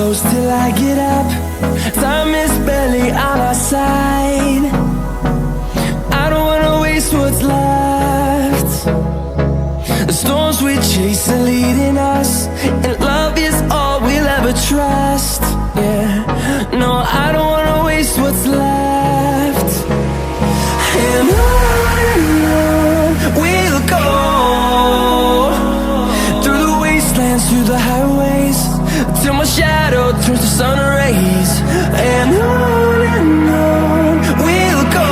close till I get up. Time is barely on our side. I don't wanna waste what's left. The storms we chase are leading us, and love is all we'll ever trust. Yeah, no, I don't wanna waste what's left. And on we'll go, through the wastelands, through the highways, till my shadow turns to sun rays. And on we'll go,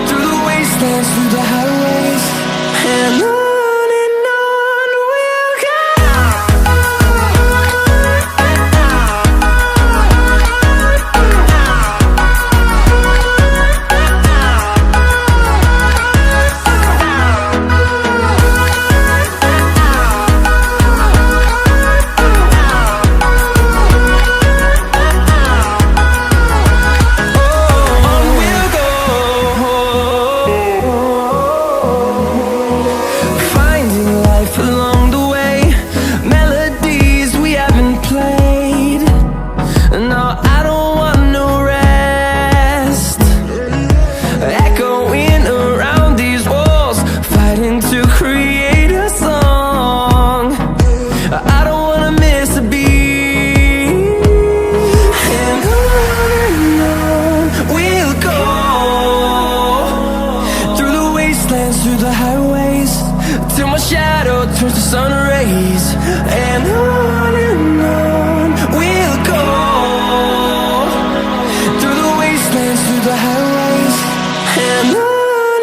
through the wastelands, through the highways, and on we'll go. Through the highways, till my shadow turns to sun rays. And on we'll go, through the wastelands, through the highways, and on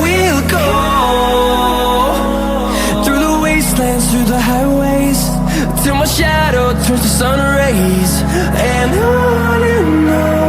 we'll go. Through the highways, till my shadow turns to sun rays. And on